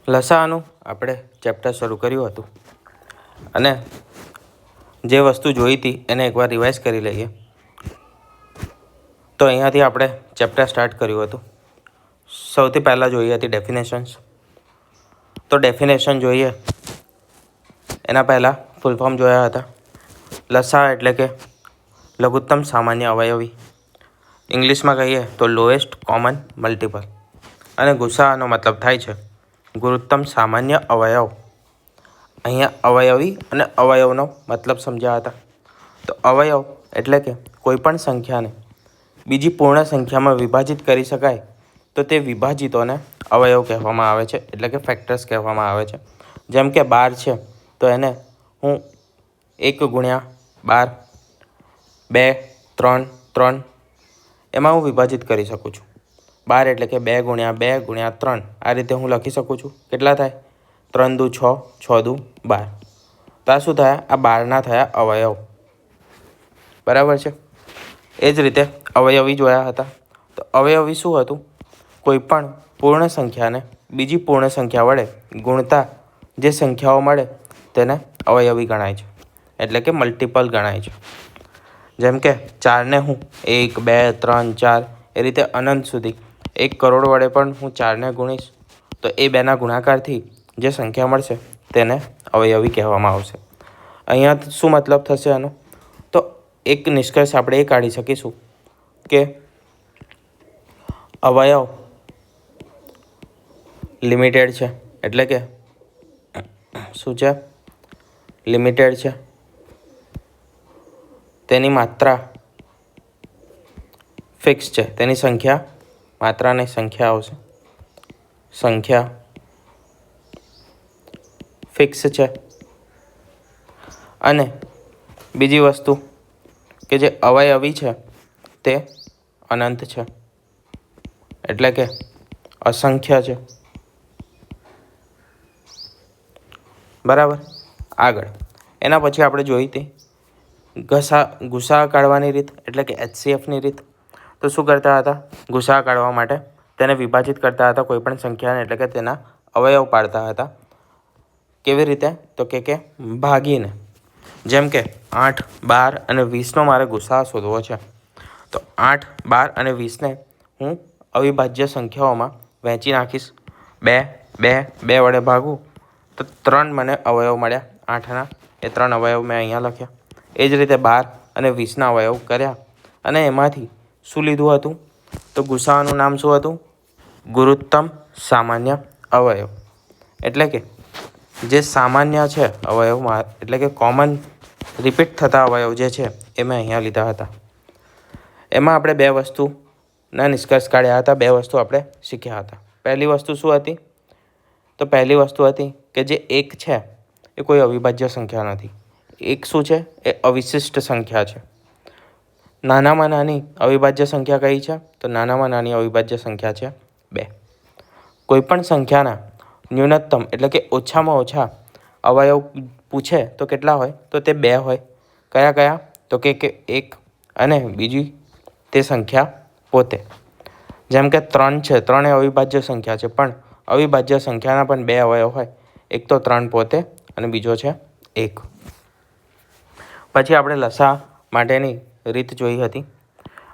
લસાઅનું આપણે ચેપ્ટર શરૂ કર્યું હતું અને જે વસ્તુ જોઈ હતી એને એકવાર રિવાઇઝ કરી લઈએ. તો અહીંયાથી આપણે ચેપ્ટર સ્ટાર્ટ કર્યું હતું. સૌથી પહેલાં જોઈએ હતી ડેફિનેશન્સ. તો ડેફિનેશન જોઈએ એના પહેલાં ફૂલ ફોર્મ જોયા હતા. લસા એટલે કે લઘુત્તમ સામાન્ય અવયવી, ઇંગ્લિશમાં કહીએ તો લોએસ્ટ કોમન મલ્ટિપલ, અને ગુસાઅનો મતલબ થાય છે ગુરુત્તમ સામાન્ય અવયવ. અહીંયા અવયવી અને અવયવનો મતલબ સમજ્યા હતા. તો અવયવ એટલે કે કોઈપણ સંખ્યાને બીજી પૂર્ણ સંખ્યામાં વિભાજિત કરી શકાય તો તે વિભાજિતોને અવયવ કહેવામાં આવે છે, એટલે કે ફેક્ટર્સ કહેવામાં આવે છે. જેમ કે 12 છે તો એને હું 1 ગુણ્યા 12, 2, 3, 3 એમાં હું વિભાજિત કરી શકું છું. 12 એટલે કે 2 ગુણ્યા 2 ગુણ્યા 3 આ રીતે હું લખી શકું છું. કેટલા થાય? 3 દુ 6, 6 દુ 12. તો આ શું થયા? આ 12ના થયા અવયવ. બરાબર છે. એ જ રીતે અવયવી જોયા હતા. તો અવયવી શું હતું? કોઈ પણ પૂર્ણ સંખ્યાને બીજી પૂર્ણ સંખ્યા વડે ગુણતા જે સંખ્યાઓ મળે તેને અવયવી ગણાય છે, એટલે કે મલ્ટિપલ ગણાય છે. જેમ કે 4ને હું 1, 2, 3, 4 એ રીતે અનંત સુધી 1 કરોડ વડે પણ હું 4ને ગુણીશ તો એ બેના ગુણાકારથી જે સંખ્યા મળશે તેને અવયવી કહેવામાં આવશે. અહીંયા શું મતલબ થશે આનો? તો એક નિષ્કર્ષ આપણે એ કાઢી શકીશું કે અવયવ લિમિટેડ છે, એટલે કે શું છે? લિમિટેડ છે. તેની માત્રા ફિક્સ છે. તેની સંખ્યા, માત્રાની સંખ્યા આવશે, સંખ્યા ફિક્સ છે. અને બીજી વસ્તુ કે જે અવયવી છે તે અનંત છે, એટલે કે અસંખ્ય છે. બરાબર. આગળ એના પછી આપણે જોઈ હતી ગુસાઅ કાઢવાની રીત, એટલે કે HCFની રીત. તો શું કરતા હતા? ગુસાઅ કાઢવા માટે તેને વિભાજિત કરતા હતા કોઈપણ સંખ્યાને, એટલે કે તેના અવયવ પાડતા હતા. કેવી રીતે? તો કે ભાગીને. જેમ કે 8, 12 અને 20નો મારે ગુસાઅ શોધવો છે. તો 8, 12 અને 20ને હું અવિભાજ્ય સંખ્યાઓમાં વહેંચી નાખીશ. 2, 2, 2 વડે ભાગું તો 3 મને અવયવ મળ્યા 8ના. એ 3 અવયવ મેં અહીંયા લખ્યા. એ જ રીતે 12 અને 20ના અવયવ કર્યા અને એમાંથી શું લીધું હતું? તો ગુસાઅનું નામ શું હતું? ગુરુત્તમ સામાન્ય અવયવ. એટલે કે જે સામાન્ય છે અવયવમાં, એટલે કે કોમન રિપીટ થતા અવયવ જે છે એ મેં અહીંયા લીધા હતા. એમાં આપણે 2 વસ્તુના નિષ્કર્ષ કાઢ્યા હતા, 2 વસ્તુ આપણે શીખ્યા હતા. પહેલી વસ્તુ શું હતી? તો પહેલી વસ્તુ હતી કે જે 1 છે એ કોઈ અવિભાજ્ય સંખ્યા નથી. 1 શું છે? એ અવિશિષ્ટ સંખ્યા છે. નાનામાં નાની અવિભાજ્ય સંખ્યા કઈ છે? તો નાનામાં નાની અવિભાજ્ય સંખ્યા છે 2. કોઈપણ સંખ્યાના ન્યૂનતમ એટલે કે ઓછામાં ઓછા અવયવ પૂછે તો કેટલા હોય? તો તે 2 હોય. કયા કયા? તો કે 1 અને બીજી તે સંખ્યા પોતે. જેમ કે 3 છે, 3 એ અવિભાજ્ય સંખ્યા છે, પણ અવિભાજ્ય સંખ્યાના પણ 2 અવયવ હોય. એક તો 3 પોતે અને બીજો છે 1. પછી આપણે લસા માટેની રીત જોઈ હતી.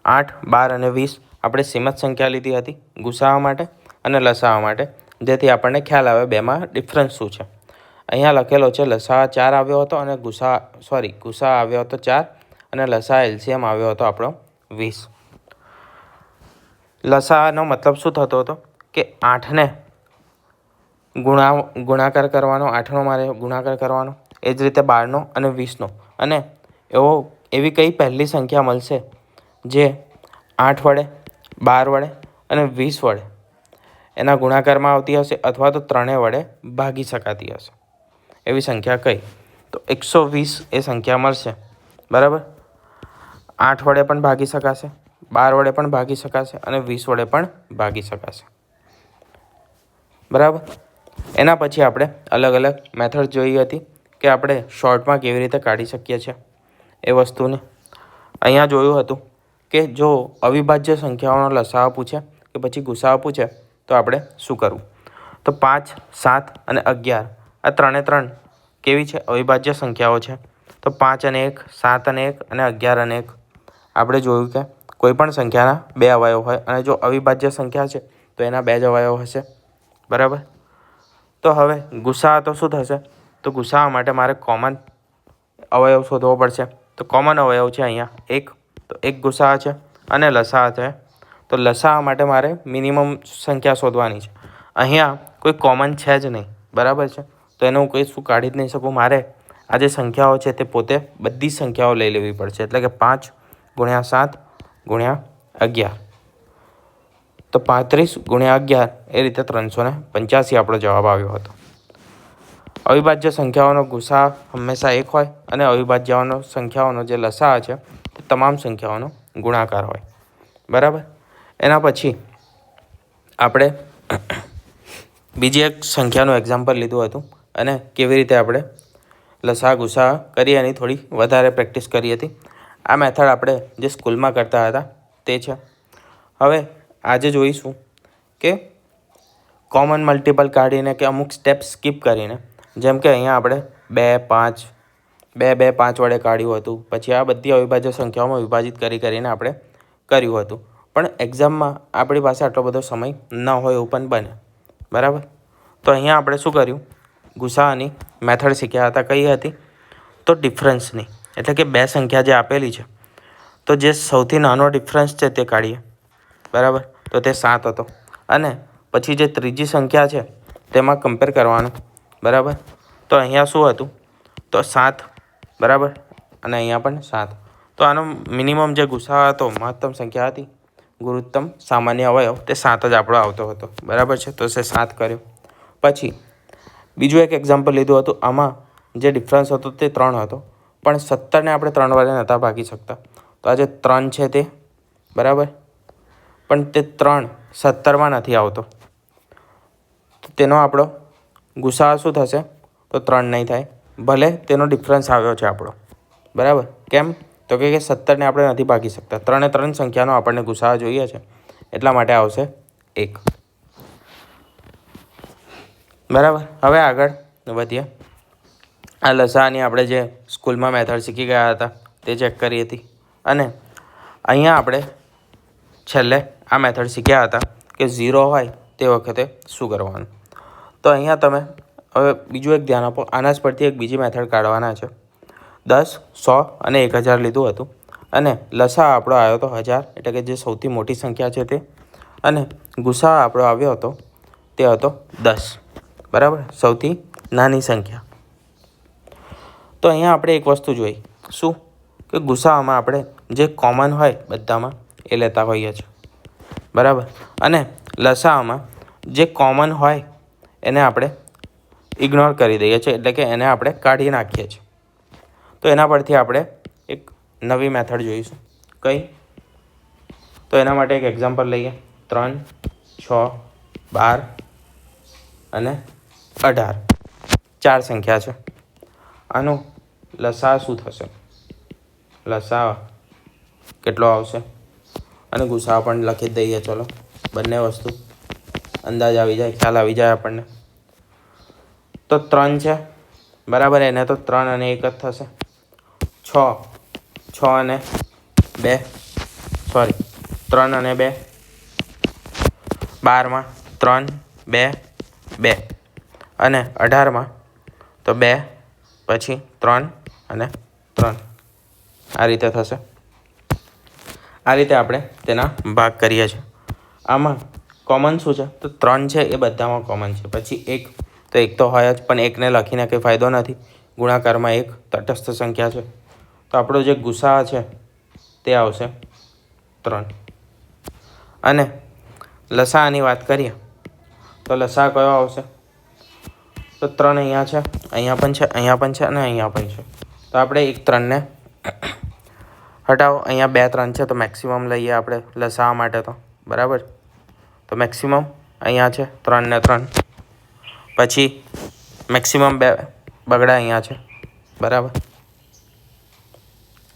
8, 12 અને 20 આપણે સીમિત સંખ્યા લીધી હતી ગુસાઅ માટે અને લસાઅ માટે, જેથી આપણને ખ્યાલ આવે બેમાં ડિફરન્સ શું છે. અહીંયા લખેલો છે લસા 4 આવ્યો હતો અને ગુસાઅ આવ્યો હતો 4 અને લસા LCM આવ્યો હતો આપણો 20. લસાઅનો મતલબ શું થતો હતો? કે 8ને ગુણાકાર કરવાનો, 8નો મારે ગુણાકાર કરવાનો. એ જ રીતે 12નો અને 20નો. અને એવી કઈ પહેલી સંખ્યા મળશે જે 8 વડે, 12 વડે અને 20 વડે એના ગુણાકારમાં આવતી હશે, અથવા તો 3 વડે ભાગી શકાતી હશે. એવી સંખ્યા કઈ? તો 120 એ સંખ્યા મળશે. બરાબર. 8 વડે પણ ભાગી શકાશે, 12 વડે પણ ભાગી શકાશે અને 20 વડે પણ ભાગી શકાશે. બરાબર. એના પછી આપણે અલગ અલગ મેથડ જોઈ હતી કે આપણે શોર્ટમાં કેવી રીતે કાઢી શકીએ છીએ એ વસ્તુને. અહીંયા જોયું હતું કે જો અવિભાજ્ય સંખ્યાઓનો લસાઅ પૂછે કે પછી ગુસાઅ પૂછે તો આપણે શું કરવું? તો 5, 7 અને 11 આ ત્રણે ત્રણ કેવી છે? અવિભાજ્ય સંખ્યાઓ છે. તો 5 અને 1, 7 અને 1 અને 11 અને 1 આપણે જોયું કે કોઈ પણ સંખ્યાના 2 અવયવ હોય અને જો અવિભાજ્ય સંખ્યા છે તો એના 2 જ અવયવ હશે. બરાબર. તો હવે ગુસાઅ તો શું થશે? તો ગુસાઅ માટે મારે કોમન અવયવ શોધવો પડશે. તો કોમન અવયવ છે અહીંયા 1, તો 1 ગુસાઅ છે અને લસાઅ છે. તો લસાઅ માટે મારે મિનિમમ સંખ્યા શોધવાની છે. અહીંયા કોઈ કોમન છે જ નહીં. બરાબર છે. તો એને હું શું કાઢી જ નહીં શકું. મારે આ જે સંખ્યાઓ છે તે પોતે બધી સંખ્યાઓ લઈ લેવી પડશે. એટલે કે 5 × 7 × 11 તો 35 × 11 એ રીતે 385 આપણો જવાબ આવ્યો હતો. અવિભાજ્ય સંખ્યાઓનો ગુસાઅ હંમેશા 1 હોય અને અવિભાજ્ય સંખ્યાઓનો જે લસાઅ છે તે તમામ સંખ્યાઓનો ગુણાકાર હોય. બરાબર. એના પછી આપણે બીજી એક સંખ્યાનું એક્ઝામ્પલ લીધું હતું અને કેવી રીતે આપણે લસાઅ ગુસાઅ કરી એની થોડી વધારે પ્રેક્ટિસ કરી હતી. આ મેથડ આપણે જે સ્કૂલમાં કરતા હતા તે છે. હવે આજે જોઈશું કે કોમન મલ્ટિપલ કાઢીને કે અમુક સ્ટેપ સ્કીપ કરીને, જેમ કે અહીંયા આપણે 2, 5 2, 2, 5 વડે કાઢ્યું હતું. પછી આ બધી અવિભાજ્ય સંખ્યાઓમાં વિભાજિત કરીને આપણે કર્યું હતું. પણ એક્ઝામમાં આપણી પાસે આટલો બધો સમય ન હોય એવું પણ બને. બરાબર. તો અહીંયા આપણે શું કર્યું? ગુસાઅની મેથડ શીખ્યા હતા. કઈ હતી? તો ડિફરન્સની. એટલે કે 2 સંખ્યા જે આપેલી છે તો જે સૌથી નાનો ડિફરન્સ છે તે કાઢીએ. બરાબર. તો તે 7 હતો અને પછી જે ત્રીજી સંખ્યા છે તેમાં કમ્પેર કરવાનું. બરાબર. તો અહીંયા શું હતું? તો 7. બરાબર. અને અહીંયા પણ 7. તો આનો મિનિમમ જે ગુસાઅ હતો, મહત્તમ સંખ્યા હતી, ગુરુત્તમ સામાન્ય અવયવ તે 7 જ આપણો આવતો હતો. બરાબર છે. તો 7 કર્યો. પછી બીજું એક એક્ઝામ્પલ લીધું હતું. આમાં જે ડિફરન્સ હતો તે 3 હતો, પણ 17ને આપણે 3 વડે નહોતા ભાગી શકતા. તો આ જે 3 છે તે, બરાબર, પણ તે 3 17માં નથી આવતો. તો તેનો આપણો ગુસાઅ શું થશે? તો 3 નહીં થાય, ભલે તેનો ડિફરન્સ આવ્યો છે આપણો. બરાબર. કેમ? તો કે 17ને આપણે નથી ભાગી શકતા. 3 3 સંખ્યાનો આપણને ગુસાઅ જોઈએ છે, એટલા માટે આવશે 1. બરાબર. હવે આગળ વધીએ. આ લસાઅની આપણે જે સ્કૂલમાં મેથડ શીખી ગયા હતા તે ચેક કરી હતી. અને અહીંયા આપણે છેલ્લે આ મેથડ શીખ્યા હતા કે 0 હોય તે વખતે શું કરવાનું. તો અહીંયા તમે હવે બીજું એક ધ્યાન આપો. આના જ પરથી એક બીજી મેથડ કાઢવાના છે. 10, 100 અને 1000 લીધું હતું અને લસાઅ આપણો આવ્યો હતો 1000, એટલે કે જે સૌથી મોટી સંખ્યા છે તે, અને ગુસાઅ આપણો આવ્યો હતો તે હતો 10. બરાબર. સૌથી નાની સંખ્યા. તો અહીંયા આપણે એક વસ્તુ જોઈ. શું? કે ગુસાઅમાં આપણે જે કોમન હોય બધામાં એ લેતા હોઈએ છીએ. બરાબર. અને લસાઅમાં જે કોમન હોય એને આપણે ઇગ્નોર કરી દઈએ છીએ, એટલે કે એને આપણે કાઢી નાખીએ છીએ. તો એના પરથી આપણે એક નવી મેથડ જોઈશું. કઈ? તો એના માટે એક એક્ઝામ્પલ લઈએ. 3, 6, 12 અને 18 4 સંખ્યા છે. આનો લસાઅ શું થશે? લસાઅ કેટલો આવશે? અને ગુસાઅ પણ લખી જ દઈએ. ચલો, બંને વસ્તુ અંદાજ આવી જાય, ખ્યાલ આવી જાય આપણને. તો 3 છે. બરાબર. એને તો 3 અને 1 જ થશે. 6 અને 2, સોરી, 3 અને 2, 12માં 3, 2, 2 અને 18માં તો 2 પછી 3 અને 3. આ રીતે થશે. આ રીતે આપણે તેના ભાગ કરીએ છીએ. આમાં કોમન શું છે? તો 3 છે એ બધામાં કોમન છે. પછી 1, તો 1 તો હોય જ, પણ 1ને લખીને કંઈ ફાયદો નથી. ગુણાકારમાં 1 તટસ્થ સંખ્યા છે. તો આપણો જે ગુસાઅ છે તે આવશે 3. અને લસાઅની વાત કરીએ તો લસાઅ કયો આવશે? તો 3 અહીંયા છે, અહીંયા પણ છે, અહીંયા પણ છે અને અહીંયા પણ છે. તો આપણે એક 3ને હટાવો. અહીંયા 2 3 છે તો મેક્સિમમ લઈએ આપણે લસાઅ માટે તો. બરાબર. તો મેક્સિમમ અહીંયા છે 3 ને 3. પછી મેક્સિમમ 2 બગડા અહીંયા છે. બરાબર.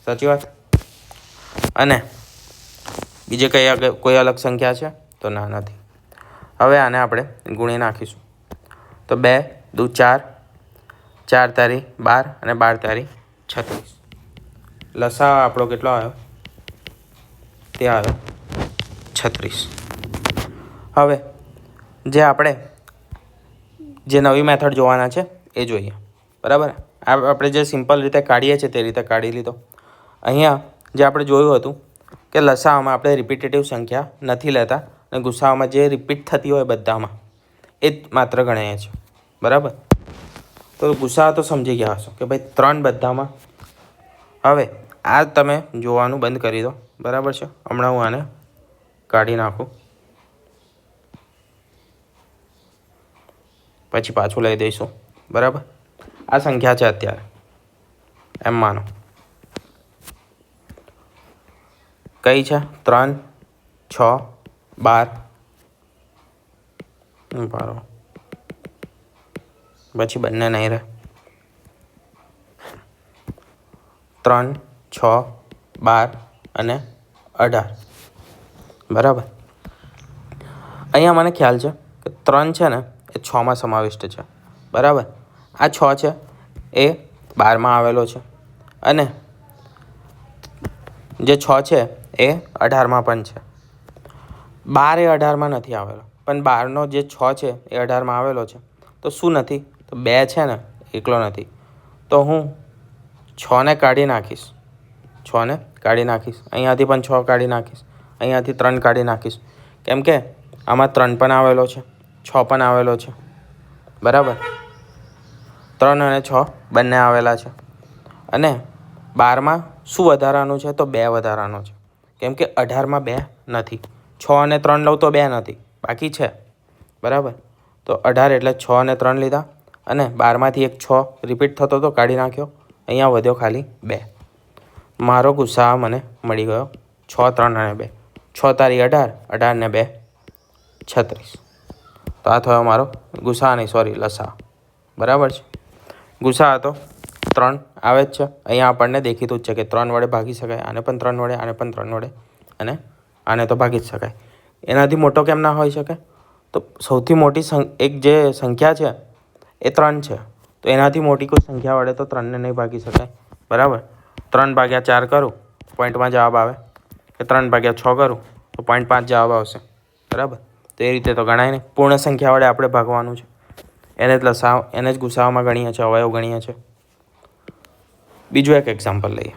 સાચી વાત. અને બીજે કોઈ અલગ સંખ્યા છે? તો ના, નથી. હવે આને આપણે ગુણી નાખીશું. તો 2 દુ 4, 4 તારી 12 અને 12 તારી 36. લસા આપણો કેટલો આવ્યો? તે આવ્યો 36. હવે જે આપણે જે નવી મેથડ જોવાના છે એ જોઈએ. બરાબર, આપણે જે સિમ્પલ રીતે કાઢીએ છીએ તે રીતે કાઢી લીધો. અહીંયા જે આપણે જોયું હતું કે લસાઅમાં આપણે રિપીટેટિવ સંખ્યા નથી લેતા અને ગુસાઅમાં જે રિપીટ થતી હોય બધામાં એ જ માત્ર ગણીએ છીએ. બરાબર, તો ગુસાઅ તો સમજી ગયા હશો કે ભાઈ 3 બધામાં. હવે આ તમે જોવાનું બંધ કરી દો. બરાબર છે, હમણાં હું આને કાઢી નાખું, પછી પાછું લઈ દઈશું. બરાબર, આ સંખ્યા છે અત્યારે, એમ માનો. કઈ છે? 3, 6, 12. પછી બંને નહીં રહે. 3, 6, 12 અને 18. બરાબર, અહીંયા મને ખ્યાલ છે કે 3 છે ને એ 6માં સમાવિષ્ટ છે. બરાબર, આ 6 છે એ 12માં આવેલો છે અને જે 6 છે એ 18માં પણ છે. 12 એ 18માં નથી આવેલો, પણ 12નો જે 6 છે એ 18માં આવેલો છે. તો શું નથી? તો 2 છે ને એકલો નથી. તો હું 6ને કાઢી નાખીશ, 6ને કાઢી નાખીશ. અહીંયાથી પણ 6 કાઢી નાખીશ, અહીંયાથી 3 કાઢી નાખીશ. કેમ કે આમાં 3 પણ આવેલો છે, 6 પણ આવેલો છે. બરાબર, 3 અને 6 બંને આવેલા છે. અને 12માં શું વધારાનું છે? તો 2 વધારાનો છે. કેમ કે 18માં 2 નથી. 6 અને 3 લઉં તો 2 નથી, બાકી છે. બરાબર, તો 18 એટલે 6 અને 3 લીધા અને 12માંથી એક 6 રિપીટ થતો તો કાઢી નાખ્યો. અહીંયા વધ્યો ખાલી 2. મારો ગુસાઅ મને મળી ગયો 6, 3 અને 2. 6 તારી 18, 18 ને 2 36. તો આ થયો મારો ગુસાઅ, નહીં સોરી લસાઅ. બરાબર છે, ગુસાઅ તો 3 આવે જ છે. અહીંયા આપણને દેખીતું જ છે કે 3 વડે ભાગી શકાય, આને પણ 3 વડે, આને પણ 3 વડે અને આને તો ભાગી જ શકાય. એનાથી મોટો કેમ ના હોઈ શકે? તો સૌથી મોટી એક જે સંખ્યા છે એ 3 છે. તો એનાથી મોટી કોઈ સંખ્યા વડે તો 3ને નહીં ભાગી શકાય. બરાબર, 3/4 કરું પોઈન્ટમાં જવાબ આવે, કે 3/6 કરું તો 0.5 જવાબ આવશે. બરાબર, તો એ રીતે તો ગણાય નહીં. પૂર્ણ સંખ્યા વડે આપણે ભાગવાનું છે, એને જ લસાઅ, એને જ ગુસાઅમાં ગણીએ છીએ, અવયવ ગણીએ છીએ. બીજું એક એક્ઝામ્પલ લઈએ.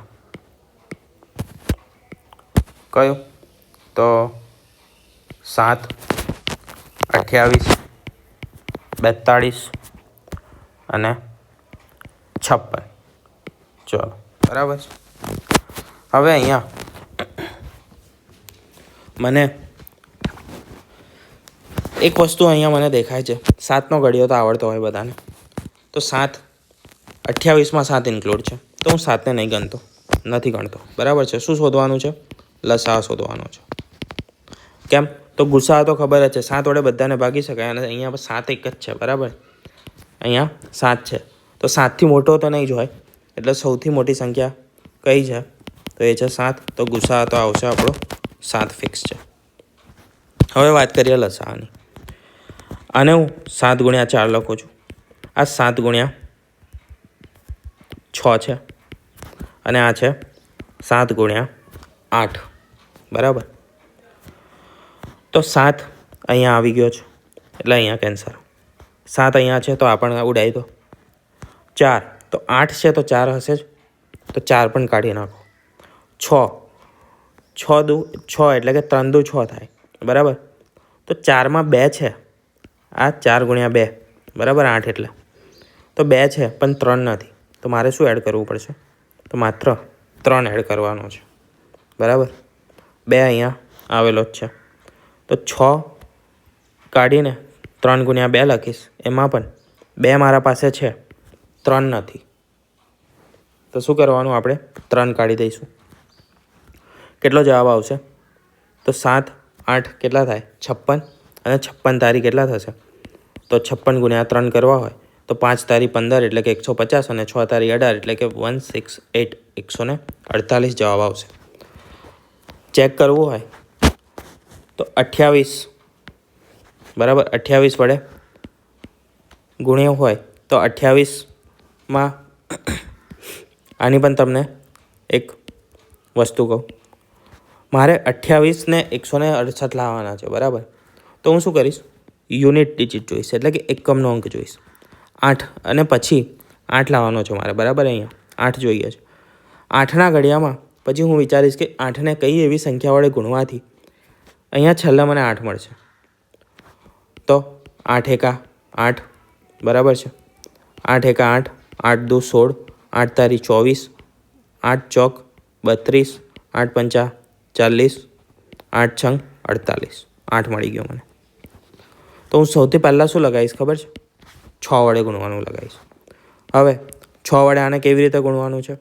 કયું? તો 7, 28, 42 અને 56. ચલો, બરાબર છે. હવે અહીંયા મને એક વસ્તુ અહીંયા મને દેખાય છે. 7નો ઘડિયો તો આવડતો હોય બધાને. તો 7, 28માં 7 ઇન્ક્લુડ છે, તો હું 7ને નહીં ગણતો, નથી ગણતો. બરાબર છે. શું શોધવાનું છે? લસાઅ શોધવાનો છે. કેમ? તો ગુસાઅ તો ખબર જ છે, 7 વડે બધાને ભાગી શકાય અને અહીંયા 7 એક જ છે. બરાબર, અહીંયા 7 છે, તો 7થી મોટો તો નહીં જ હોય. એટલે સૌથી મોટી સંખ્યા કઈ છે? તો એ છે 7. તો ગુસાઅ તો આવશે આપણો 7 ફિક્સ છે. હવે વાત કરીએ લસાઅની. આને હું 7x4 લખું છું. આ 7x6 છે અને આ છે 7x8. બરાબર, તો 7 અહીંયા આવી ગયો છે એટલે અહીંયા કેન્સર. 7 અહીંયા છે તો આ પણ ઉડાવી દો. 4, તો 8 છે તો 4 હશે જ, તો 4 પણ કાઢી નાખો. 6 દુ 6 એટલે કે 3 દુ 6 થાય. બરાબર, તો 4માં 2 છે, આ 4x2. બરાબર, 8 એટલે તો 2 છે પણ 3 નથી. તો મારે શું એડ કરવું પડશે? તો માત્ર 3 એડ કરવાનો છે. બરાબર, 2 અહીંયા આવેલો જ છે, તો 6 કાઢીને 3x2 લખીશ. એમાં પણ 2 મારા પાસે છે, 3 નથી. તો શું કરવાનું? આપણે 3 કાઢી દઈશું. કેટલો જવાબ આવશે? તો 7, 8 કેટલા થાય? 56. અને 56 તારી કેટલા થશે? તો 56x3 કરવા હોય તો 5 તારી 15 એટલે કે 150 અને 6 તારી 18 એટલે કે 168, 148 જવાબ આવશે. ચેક કરવું હોય તો 28. બરાબર, 28 વડે ગુણ્યો હોય તો 28માં આની પણ તમને એક વસ્તુ કહું, મારે 28 ને 168 લાવવાના છે, બરાબર. તો હું શું કરીશ, યુનિટ ડિજિટ જોઈશ, એટલે કે એકમનો અંક જોઈશ. 8 અને પછી 8 લાવવાનો છે મારે, બરાબર. અહીંયા 8 જોઈએ છે. 8ના ઘડિયામાં પછી હું વિચારીશ કે 8ને કઈ એવી સંખ્યા વડે ગુણવાથી અહીંયા છેલ્લે મને 8 મળશે. તો 8 એકા 8, બરાબર છે. 8 એકા 8, 8 દુ 16, 8 તારી 24, 8 ચોક 32, 8 પંચા 40, 8 છંગ 48, 8 મળી ગયો મને. તો હું સૌથી પહેલાં શું લગાવીશ ખબર છે, 6 વડે ગુણવાનું લગાવીશ. હવે 6 વડે આને કેવી રીતે ગુણવાનું છે,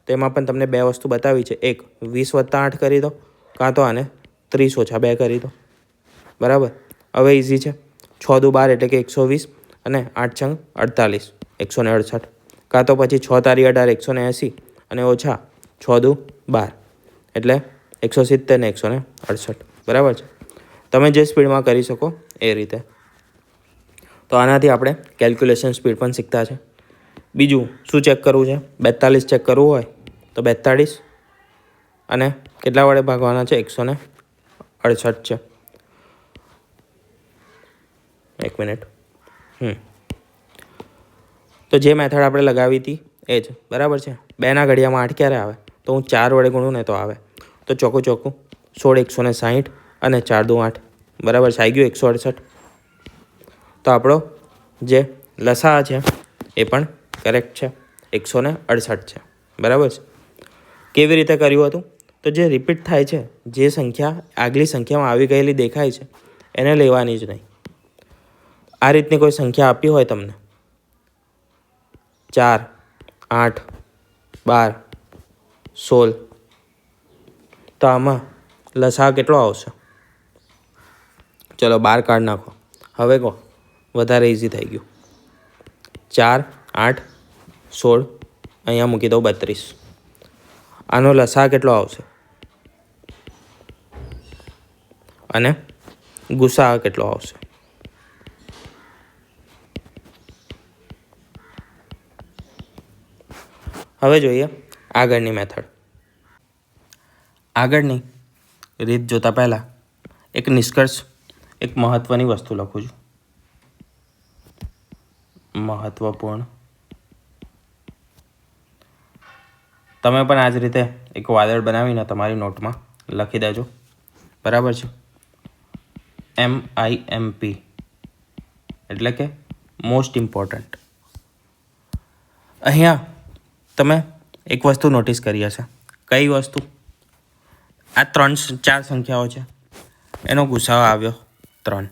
તો એમાં પણ તમને બે વસ્તુ બતાવી છે. એક 20 + 8 કરી દો, કાં તો આને 30 - 2 કરી દો, બરાબર. હવે ઇઝી છે. 6 દુ 12 એટલે કે 120 અને 8 છંગ 48, 168, કાં તો પછી 6 તારી 18, 180 અને ઓછા 6 દુ 12 એટલે 170 ને 168, બરાબર છે. તમે જે સ્પીડમાં કરી શકો એ રીતે. તો આનાથી આપણે કેલ્ક્યુલેશન સ્પીડ પણ શીખતા છે. બીજું શું ચેક કરવું છે, 42 ચેક કરવું હોય તો 42 અને કેટલા વડે ભાગવાના છે, 168 છે. એક મિનિટ. તો જે મેથડ આપણે લગાવી હતી એ જ, બરાબર છે. 2ના ઘડિયામાં 8 ક્યારે આવે, તો હું 4 વડે ગુણું ને તો આવે. તો ચોખ્ખું 16, 160 અને 4 દુ 8, બરાબર છે. આવી ગયું 168. તો આપણો જે લસા છે એ પણ કરેક્ટ છે, 168 છે, બરાબર છે. કેવી રીતે કર્યું હતું, તો જે રિપીટ થાય છે, જે સંખ્યા આગલી સંખ્યામાં આવી ગયેલી દેખાય છે એને લેવાની જ નહીં. આ રીતની કોઈ સંખ્યા આપી હોય તમને 4, 8, 12, 16, તો આમાં લસા કેટલો આવશે, ચલો 12 કાઢ નાખો. હવે કહો, વધારે ઇઝી થઈ ગયું. 4, 8, 16, અહીંયા મૂકી દઉં 32. આનો લસા કેટલો આવશે અને ગુસા કેટલો આવશે. હવે જોઈએ આગળની મેથડ. આગળની રીત જોતા પહેલાં એક નિષ્કર્ષ, એક મહત્ત્વની વસ્તુ લખું છું, મહત્ત્વપૂર્ણ. તમે પણ આ જ રીતે એક વાદળ બનાવીને તમારી નોટમાં લખી દેજો, બરાબર છે. MIMP એટલે કે મોસ્ટ ઇમ્પોર્ટન્ટ. અહીંયા તમે એક વસ્તુ નોટિસ કરી હશે. કઈ વસ્તુ, આ 4 સંખ્યાઓ છે, એનો ગુસાઅ આવ્યો 3,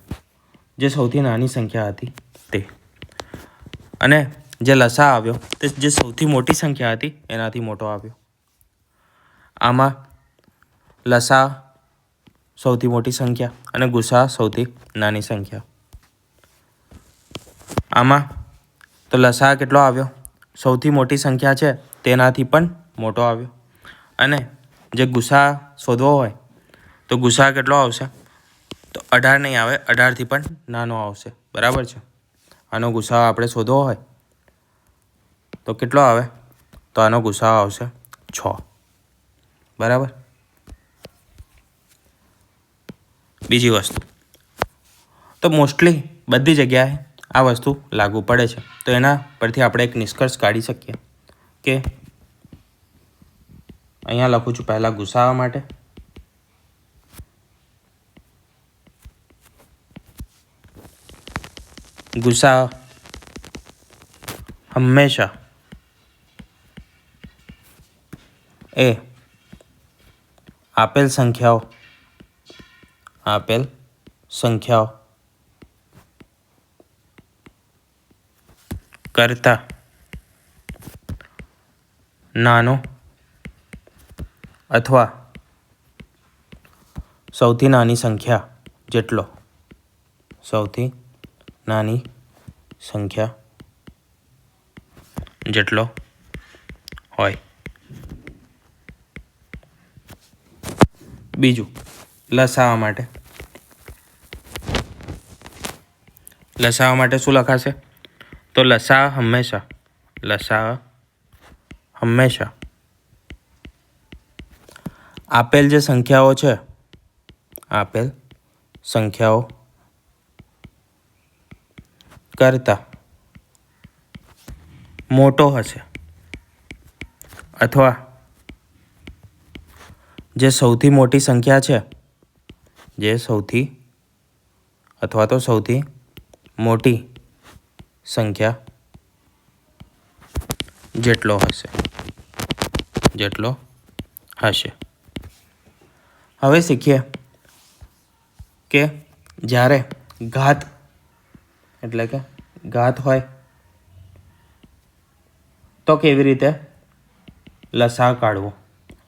જે સૌથી નાની સંખ્યા હતી તે, અને જે લસા આવ્યો તે જે સૌથી મોટી સંખ્યા હતી એનાથી મોટો આવ્યો. આમાં લસા સૌથી મોટી સંખ્યા અને ગુસા સૌથી નાની સંખ્યા. આમાં તો લસા કેટલો આવ્યો, સૌથી મોટી સંખ્યા છે તેનાથી પણ મોટો આવ્યો. અને જે ગુસા શોધવો હોય તો ગુસા કેટલો આવશે, તો 18 નહીં આવે, 18થી પણ નાનો આવશે, બરાબર છે. આનો ગુસા આપણે શોધવો હોય તો કેટલો આવે, તો આનો ગુસા આવશે 6, બરાબર. બીજી વસ્તુ, તો મોસ્ટલી બધી જગ્યાએ આ વસ્તુ લાગુ પડે છે. તો એના પરથી આપણે એક નિષ્કર્ષ કાઢી શકીએ કે અહીંયા લખું છું પહેલાં ગુસાઅ માટે, ગુસાઅ હંમેશા એ આપેલ સંખ્યાઓ કરતાં નાનો અથવા સૌથી નાની સંખ્યા જેટલો, સૌથી નાની સંખ્યા જેટલો હોય. બીજું લસાઅ માટે શું લખાશે, તો લસા હંમેશા આપેલ જે સંખ્યાઓ છે, આપેલ સંખ્યાઓ કરતાં મોટો હશે, અથવા જે સૌથી મોટી સંખ્યા છે, જે સૌથી અથવા તો સૌથી મોટી સંખ્યા જેટલો હશે. હવે શીખીએ કે જ્યારે ઘાત એટલે કે ઘાત હોય તો કેવી રીતે લસા કાઢવો,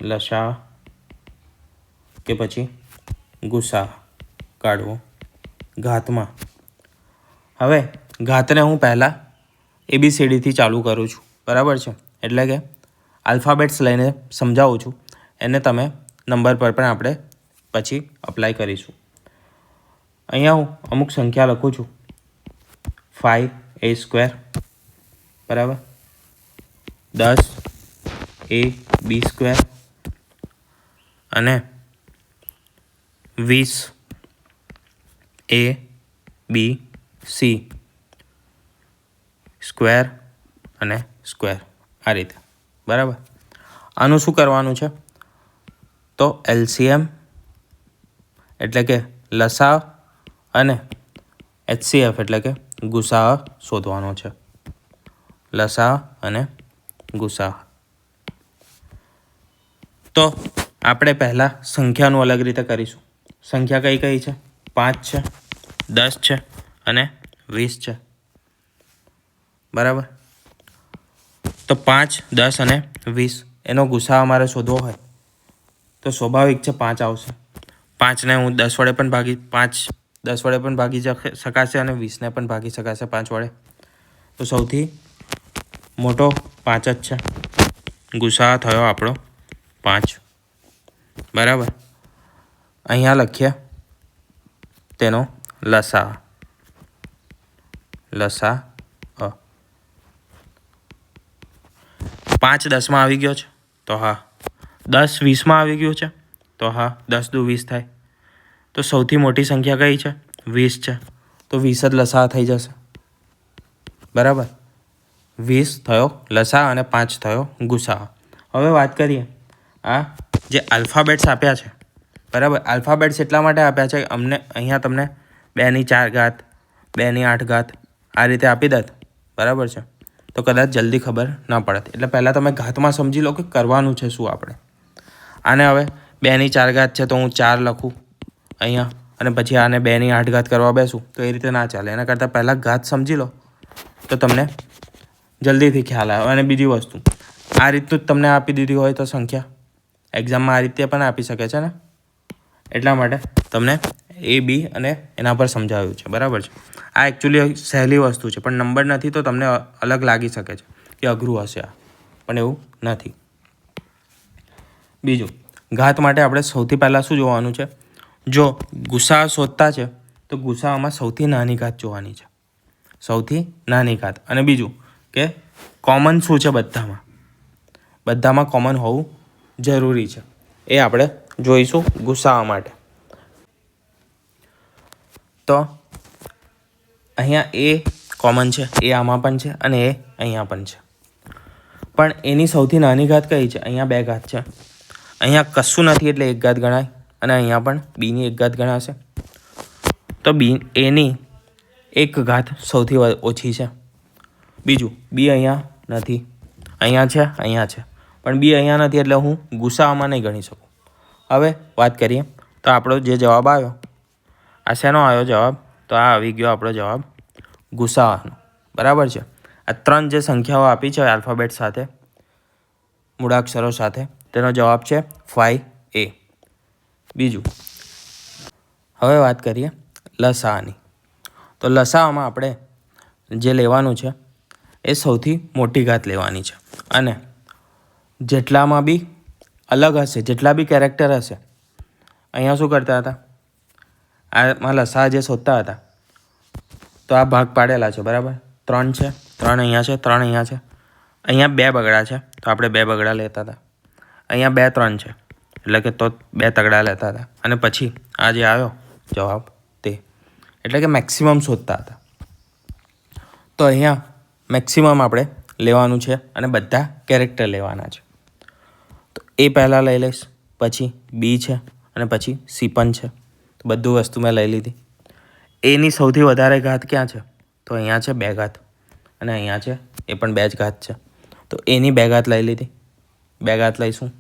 લસા કે પછી ગુસા કાઢવો ઘાતમાં. હવે ઘાતને હું પહેલાં ABCDથી ચાલુ કરું છું, બરાબર છે? એટલે કે આલ્ફાબેટ્સ લઈને સમજાવું છું, એને તમે નંબર પર પણ આપણે પછી અપ્લાય કરીશું. અહીંયા હું અમુક સંખ્યા લખું છું, 5a², બરાબર, 10ab² અને 20abc સ્ક્વેર અને સ્ક્વેર, આ રીતે, બરાબર. આનું શું કરવાનું છે? તો LCM એટલે કે લસા અને HCF એટલે કે ગુસા શોધવાનો છે. લસા અને ગુસા. તો આપણે પહેલાં સંખ્યાનું અલગ રીતે કરીશું. સંખ્યા કઈ કઈ છે? 5 છે, 10 છે અને 20 છે, બરાબર. તો 5, 10 અને 20 એનો ગુસા અમારે શોધવો હોય તો સ્વાભાવિક છે 5 આવશે. 5ને હું 10 વડે પણ ભાગી શકાશે અને 20ને પણ ભાગી શકાશે 5 વડે. તો સૌથી મોટો 5 જ છે. ગુસા થયો આપણો 5, બરાબર. અહીંયા લખીએ તેનો લસા. 5 10માં આવી ગયો છે તો હા. 10 20માં આવી ગયું છે તો હા, 10 દુ 20 થાય. તો સૌથી મોટી સંખ્યા કઈ છે? 20 છે. તો 20 જ લસા થઈ જશે, બરાબર. 20 થયો લસા અને 5 થયો ગુસા. હવે વાત કરીએ આ જે આલ્ફાબેટ્સ આપ્યા છે, બરાબર. આલ્ફાબેટ્સ એટલા માટે આપ્યા છે અમને અહીંયા તમને 2 ની 4 ઘાત, 2 ની 8 ઘાત આ રીતે આપી દત, બરાબર છે, તો કદાચ જલ્દી ખબર ના પડત. એટલે પહેલાં તમે ઘાતમાં સમજી લો કે કરવાનું છે શું આપણે. આને હવે 2 ની 4 ઘાત છે તો હું 4 લખું અહીંયા, અને પછી આને 2 ની 8 ઘાત કરવા બેસું તો એ રીતે ના ચાલે. એના કરતાં પહેલાં ઘાત સમજી લો તો તમને જલ્દીથી ખ્યાલ આવે. અને બીજી વસ્તુ, આ રીતનું જ તમને આપી દીધી હોય તો સંખ્યા એક્ઝામમાં આ રીતે પણ આપી શકે છે ને, એટલા માટે તમને AB અને એના પર સમજાવ્યું છે, બરાબર છે. આ એકચ્યુઅલી સહેલી વસ્તુ છે, પણ નંબર નથી તો તમને અલગ લાગી શકે છે કે અઘરું હશે આ, પણ એવું નથી. બીજું, ઘાત માટે આપણે સૌથી પહેલાં શું જોવાનું છે? જો ગુસા શોધતા છે તો ગુસામાં સૌથી નાની ઘાત જોવાની છે, સૌથી નાની ઘાત. અને બીજું કે કોમન શું છે બધામાં કોમન હોવું જરૂરી છે, એ આપણે જોઈશું ગુસા માટે. તો અહીંયા એ કોમન છે, એ આમાં પણ છે અને એ અહીંયા પણ છે. પણ એની સૌથી નાની ઘાત કઈ છે? અહીંયા 2 ઘાત છે. અહીંયા કશું નથી એટલે 1 ઘાત ગણાય, અને અહીંયા પણ બીની 1 ઘાત ગણાશે. તો એની 1 ઘાત સૌથી ઓછી છે. બીજું, બી અહીંયા નથી, અહીંયા છે, અહીંયા છે, પણ બી અહીંયા નથી એટલે હું ગુસામાં નહીં ગણી શકું. હવે વાત કરીએ તો આપણો જે જવાબ આવ્યો, આ શેનો આવ્યો જવાબ? તો આ આવી ગયો આપણો જવાબ ગુસાનો, બરાબર છે. આ 3 જે સંખ્યાઓ આપી છે આલ્ફાબેટ સાથે, મૂળાક્ષરો સાથે, તેનો જવાબ છે 5A. બીજું, હવે વાત કરીએ લસાની. તો લસામાં આપણે જે લેવાનું છે એ સૌથી મોટી ઘાત લેવાની છે, અને જેટલામાં બી અલગ હશે, જેટલા બી કેરેક્ટર હશે, અહીંયા શું કરતા હતા? આમાં લસા જે શોધતા હતા તો આ ભાગ પાડેલા છે, બરાબર. 3 છે, 3 અહીંયા છે, 3 અહીંયા છે. અહીંયા 2 બગડા છે તો આપણે 2 બગડા લેતા હતા. અહીંયા 2 3 છે એટલે કે તો 2 તગડા લેતા હતા. અને પછી આ જે આવ્યો જવાબ તે એટલે કે મેક્સિમમ શોધતા હતા. તો અહીંયા મેક્સિમમ આપણે લેવાનું છે અને બધા કેરેક્ટર લેવાના છે. તો એ પહેલાં લઈ લઈશ, પછી બી છે અને પછી સી પણ છે. તો બધું વસ્તુ મેં લઈ લીધી. એની સૌથી વધારે ઘાત ક્યાં છે? તો અહીંયા છે 2 ઘાત અને અહીંયા છે એ પણ 2 જ ઘાત છે. તો એની 2 ઘાત લઈ લીધી. 2 ઘાત લઈશું.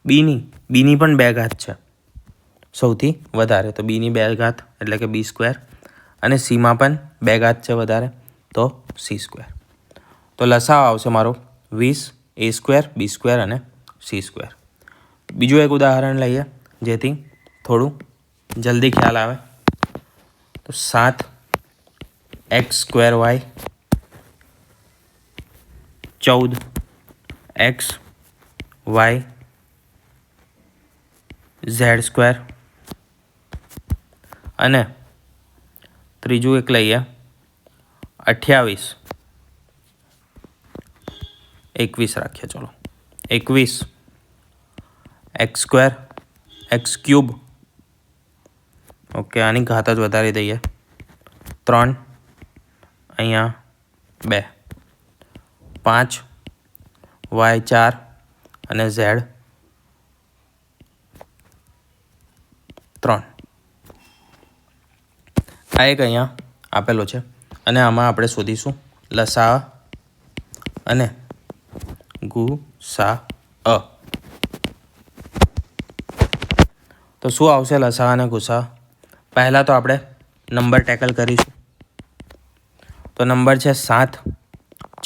બીની પણ 2 ઘાત છે સૌથી વધારે, તો બીની 2 ઘાત એટલે કે બી સ્ક્વેર. અને સીમાં પણ 2 ઘાત છે વધારે તો સી સ્ક્વેર. તો લસાઅ આવશે મારો 20 એ સ્ક્વેર, બી સ્ક્વેર અને સી સ્ક્વેર. બીજું એક ઉદાહરણ લઈએ જેથી થોડું જલ્દી ખ્યાલ આવે. તો 7 x square y, 14 x y z square અને ત્રીજું એક લઈએ 28 21 રાખીએ. ચલો 21 x square x cube, okay આની ઘાત જ વધારી દઈએ, 3 અહીંયા 2, 5 વાય 4 અને ઝેડ 3. આ એક અહીંયા આપેલો છે અને આમાં આપણે શોધીશું લસાઅ અને ગુસાઅ. તો શું આવશે લસાઅ અને ગુસાઅ? પહેલાં તો આપણે નંબર ટેકલ કરીશું. તો નંબર છે 7,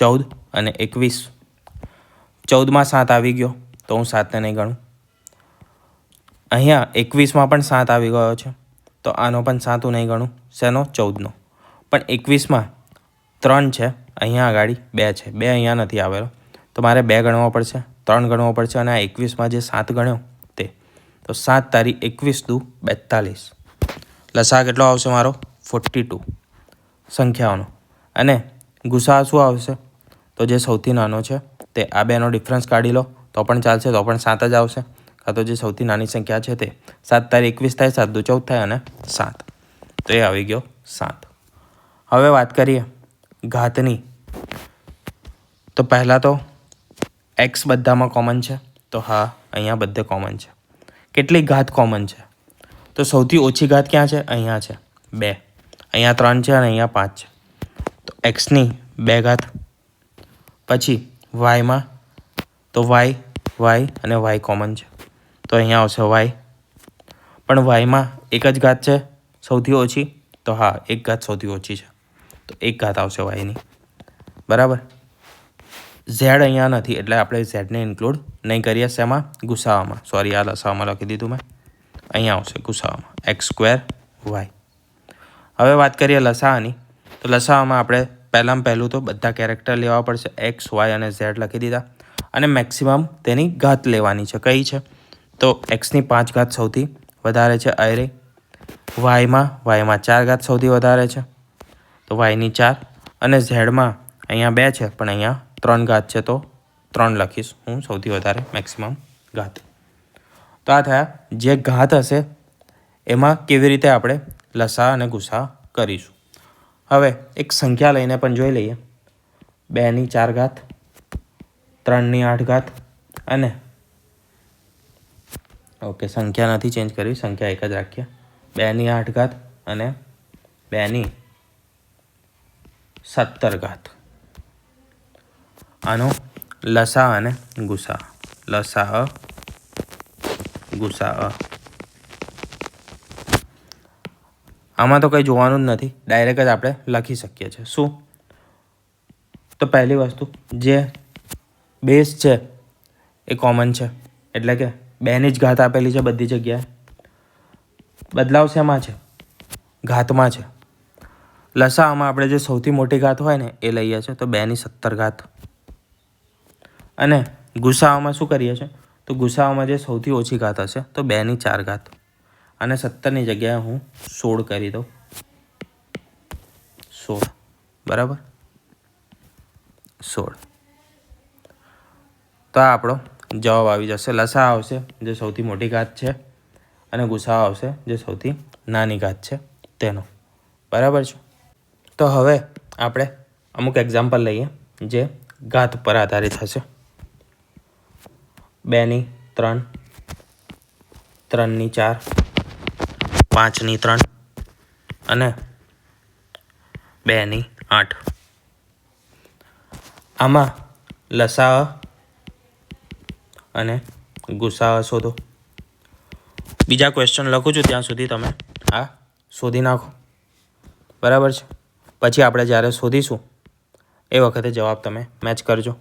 14 અને 21. 14માં 7 આવી ગયો તો હું 7ને નહીં ગણું. અહીંયા 21માં પણ 7 આવી ગયો છે તો આનો પણ 7 હું નહીં ગણું. શેનો? 14નો. પણ 21માં 3 છે, અહીંયા આગળ 2 છે, 2 અહીંયા નથી આવેલો તો મારે 2 ગણવો પડશે, 3 ગણવો પડશે. અને આ 21માં જે 7 ગણ્યો તે, તો 7 તારી 21 દુ 42. લસાઅ કેટલો આવશે મારો? 42 સંખ્યાઓનો. અને ગુસાઅ શું આવશે? તો જે સૌથી નાનો છે તે આ બેનો ડિફરન્સ કાઢી લો તો પણ ચાલશે, તો પણ 7 જ આવશે. કાં તો જે સૌથી નાની સંખ્યા છે તે 7 તારી 21 થાય, 7 દુ 14 થાય અને 7, તો એ આવી ગયો 7. હવે વાત કરીએ ઘાતની. તો પહેલાં તો એક્સ બધામાં કોમન છે, તો હા અહીંયા બધે કોમન છે. કેટલી ઘાત કોમન છે? તો સૌથી ઓછી ઘાત ક્યાં છે? અહીંયા છે 2, અહીંયા 3 છે અને અહીંયા 5 છે. તો એક્સની 2 ઘાત. પછી વાયમાં તો વાય અને વાય કોમન છે તો અહીંયા આવશે વાય. પણ વાયમાં એક જ ઘાત છે સૌથી ઓછી, તો હા 1 ઘાત સૌથી ઓછી છે તો 1 ઘાત આવશે વાયની. બરાબર. ઝેડ અહીંયા નથી એટલે આપણે ઝેડને ઇન્ક્લુડ નહીં કરીએ. શેમાં? ગુસાઅમાં. સોરી, આ લસાઅમાં લખી દીધું મેં. અહીંયા આવશે ગુસાઅમાં એક્સ સ્ક્વેર વાય. હવે વાત કરીએ લસાઅની. તો લસાઅમાં આપણે પહેલું તો બધા કેરેક્ટર લેવા પડશે. એક્સ વાય અને ઝેડ લખી દીધા. અને મેક્સિમમ તેની ઘાત લેવાની છે. કઈ છે? તો એક્સની 5 ઘાત સૌથી વધારે છે અરે. વાયમાં 4 ઘાત સૌથી વધારે છે તો વાયની 4. અને ઝેડમાં અહીંયા 2 છે પણ અહીંયા 3 ઘાત છે તો 3 લખીશ હું સૌથી વધારે મેક્સિમમ ઘાત. તો આ થયા જે ઘાત હશે એમાં કેવી રીતે આપણે લસાઅ અને ગુસાઅ કરીશું. હવે એક સંખ્યા લઈને પણ જોઈ લઈએ. 2ની 4 ઘાત, 3ની 8 ઘાત અને ઓકે સંખ્યા નથી ચેન્જ કરવી, સંખ્યા એક જ રાખીએ. 2ની 8 ઘાત અને 2ની 17 ઘાત. આનો લસાઅ અને ગુસાઅ. લસાઅ ગુસાઅ. આમાં તો કંઈ જોવાનું જ નથી, ડાયરેક્ટ જ આપણે લખી શકીએ છીએ. શું? તો પહેલી વસ્તુ જે બેઝ છે એ કોમન છે એટલે કે 2ની જ ઘાત આપેલી છે બધી જગ્યાએ. બદલાવ શેમાં છે? ઘાતમાં છે. લસાઅમાં આપણે જે સૌથી મોટી ઘાત હોય ને એ લઈએ છીએ તો 2ની 17 ઘાત. અને ગુસાઅમાં શું કરીએ છીએ? તો ગુસાઅમાં જે સૌથી ઓછી ઘાત હશે તો 2ની 4 ઘાત. અને 17ની જગ્યાએ હું 16 કરી દઉં. 16. બરાબર. 16. તો આ આપણો જવાબ આવી જશે. લસા આવશે જે સૌથી મોટી ઘાત છે અને ગુસા આવશે જે સૌથી નાની ઘાત છે તેનો. બરાબર છે. તો હવે આપણે અમુક એક્ઝામ્પલ લઈએ જે ઘાત પર આધારિત હશે. 2 ની 3, 3 ની 4, 5 ની 3 અને 2 ની 8. આમાં લસા અને ગુસા શોધો. બીજા ક્વેશ્ચન લખું છું ત્યાં સુધી તમે આ શોધી નાખો. બરાબર છે. પછી આપણે જ્યારે શોધીશું એ વખતે જવાબ તમે મેચ કરજો.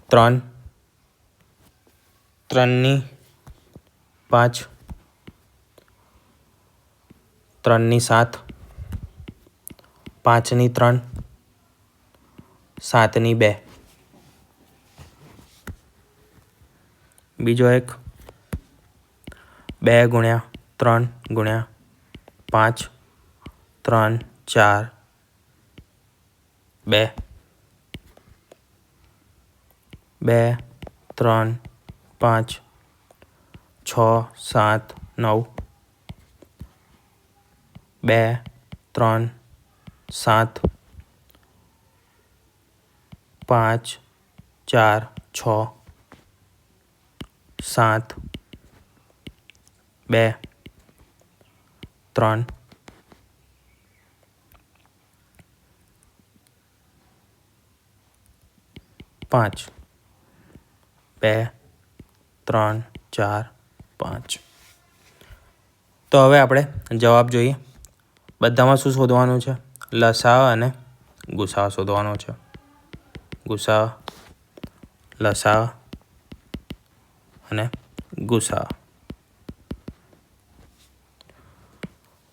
3, 3 ની 5, 3 ની 7, 5 ની 3, 7 ની 2. બીજો એક 2 ગુણ્યા 3 ગુણ્યા 5, 3, 4, 2, 2, 3, 5, 6, 7, 9, 2, 3, 7, 5, 4, 6, 7, 2, 3, 5, 2, 3, 4, 5. તો હવે આપણે જવાબ જોઈએ. બધામાં શું શોધવાનું છે? લસા અને ગુસા શોધવાનો છે. ગુસા, લસા અને ગુસા.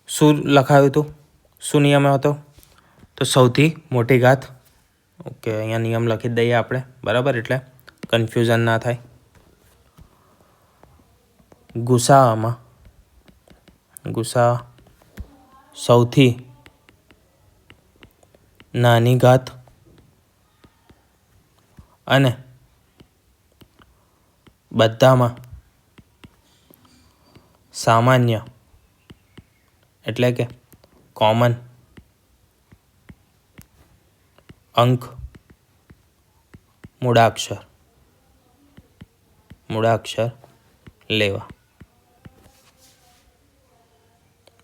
શું લખાયું હતું? શું નિયમ હતો? તો સૌથી મોટી ઘાત. ઓકે, અહીંયા નિયમ લખી દઈએ આપણે. બરાબર, એટલે કન્ફ્યુઝન ના થાય. ગુસા સૌથી નાની ઘાત અને બધામાં સામાન્ય એટલે કે કોમન અંક મૂળાક્ષર લેવા.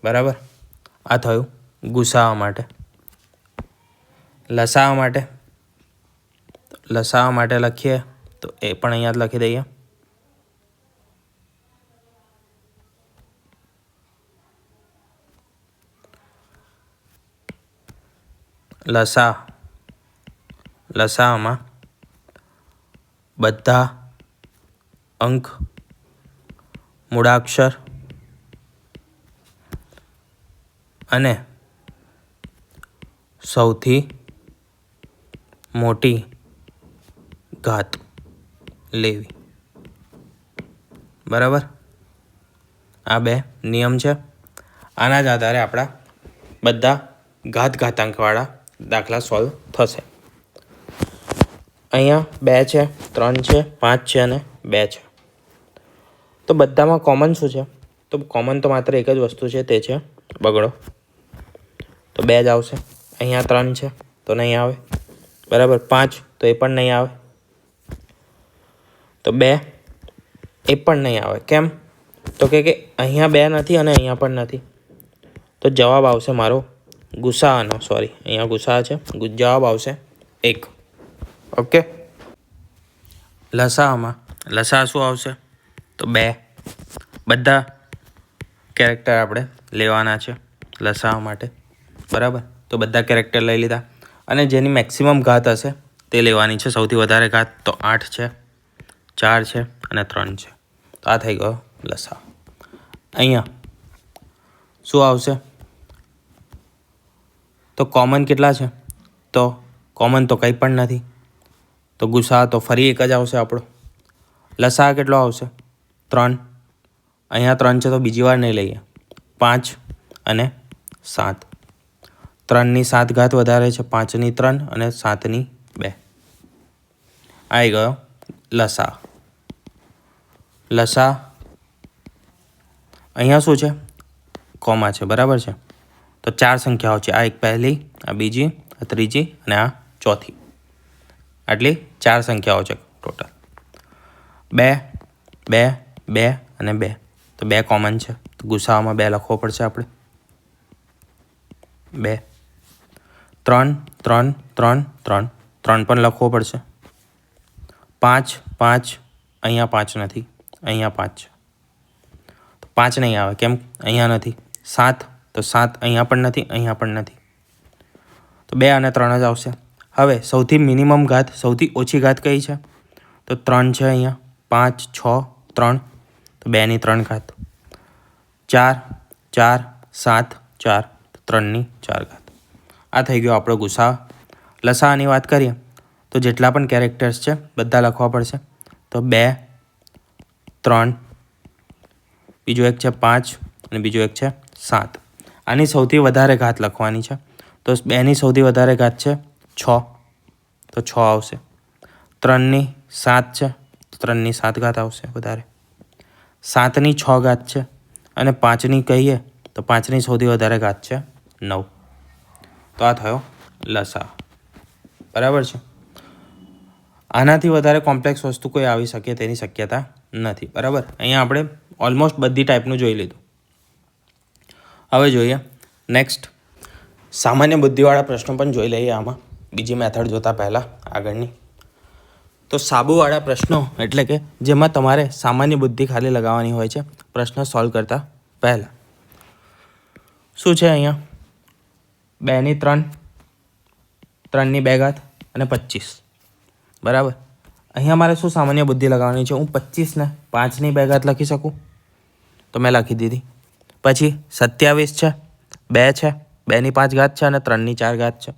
બરાબર, આ થયું ગુસા માટે. લસા માટે લખીએ તો એ પણ અહીંયા જ લખી દઈએ. લસામાં બધા અંક મૂળાક્ષર અને સૌથી મોટી ઘાત લેવી. બરાબર, આ બે નિયમ છે. આના જ આધારે આપણા બધા ઘાતાંકવાળા દાખલા સોલ્વ થશે. અહીંયા 2 છે, 3 છે, 5 છે અને 2 છે. તો બધામાં કોમન શું છે? તો કોમન તો માત્ર એક જ વસ્તુ છે, તે છે બગડો. તો 2 જ આવશે. અહીંયા 3 છે તો નહીં આવે. બરાબર, 5 તો એ પણ નહીં આવે. તો 2 એ પણ નહીં આવે. કેમ? તો કે અહીંયા 2 નથી અને અહીંયા પણ નથી. તો જવાબ આવશે મારો ગુસાનો. અહીંયા ગુસા છે. જવાબ આવશે 1. ઓકે. લસા શું આવશે? તો 2. બધા કેરેક્ટર આપણે લેવાના છે લસા માટે. બરાબર, તો બધા કેરેક્ટર લઈ લીધા અને જેની મેક્સિમમ ઘાત હશે તે લેવાની છે. સૌથી વધારે ઘાત તો 8 છે, 4 છે અને 3 છે. તો આ થઈ ગયો લસા. અહીંયા શું આવશે? તો કોમન કેટલા છે? તો કોમન તો કંઈ પણ નથી. તો ગુસા તો ફરી એક જ આવશે આપણો. લસા કેટલો આવશે? 3. અહીંયા 3 છે તો બીજી વાર નહીં લઈએ. 5 અને 7. 3ની 7 ઘાત વધારે છે 5ની 3 અને 7ની 2. આવી ગયો લસા. લસા અહીંયા શું છે? કોમા છે, બરાબર છે. તો 4 સંખ્યાઓ છે. આ એક પહેલી, આ બીજી, આ ત્રીજી અને આ ચોથી. આટલી 4 સંખ્યાઓ છે ટોટલ. 2 2 2 અને 2. તો 2 કોમન છે, તો ગુસાઅમાં 2 લખવો પડશે આપણે. 2 3 3 3 3 3 પણ લખવો પડશે. 5 5 અહીંયા 5 નથી, અહીંયા 5 છે, તો 5 નહીં આવે. કેમ? અહીંયા નથી. 7 તો 7 અહીંયા પણ નથી, અહીંયા પણ નથી, તો 2 અને 3 જ આવશે. હવે સૌથી મિનિમમ ઘાત, સૌથી ઓછી ઘાત કઈ છે? તો 3 છે અહીંયા. 5 6 3, તો 2ની 3 ઘાત. 4 4 7 4, તો 3ની 4 ઘાત. આ થઈ ગયો આપણો ગુસા. લસાઅની વાત કરીએ તો જેટલા પણ કેરેક્ટર્સ છે બધા લખવા પડશે. તો 2 3, બીજું એક છે 5 અને બીજું એક છે 7. આની સૌથી વધારે ઘાત લખવાની છે. તો 2ની સૌથી વધારે ઘાત છે 6, તો 6 આવશે. 3ની 7 છે, તો 3ની 7 ઘાત આવશે વધારે. 7ની 6 ઘાત છે અને 5ની કહીએ તો 5ની સૌથી વધારે ઘાત છે 9. તો આ થયો લસા, બરાબર છે. આનાથી વધારે કોમ્પ્લેક્સ વસ્તુ કોઈ આવી શકે તેની શક્યતા નથી, બરાબર. અહીંયા આપણે ઓલમોસ્ટ બધી ટાઈપનું જોઈ લીધું. હવે જોઈએ નેક્સ્ટ સામાન્ય બુદ્ધિવાળા પ્રશ્નો પણ જોઈ લઈએ આમાં, બીજી મેથડ જોતાં પહેલાં આગળની. તો સાબુવાળા પ્રશ્નો એટલે કે જેમાં તમારે સામાન્ય બુદ્ધિ ખાલી લગાવવાની હોય છે પ્રશ્ન સોલ્વ કરતાં પહેલાં. શું છે અહીંયા? 2ની 3, 3ની 2 ઘાત અને 25, બરાબર. અહીંયા મારે શું સામાન્ય બુદ્ધિ લગાવવાની છે? હું 25ને 5ની 2 ઘાત લખી શકું, તો મેં લખી દીધી. પછી 27 છે, 2 છે, 2ની 5 ઘાત છે અને 3ની 4 ઘાત છે.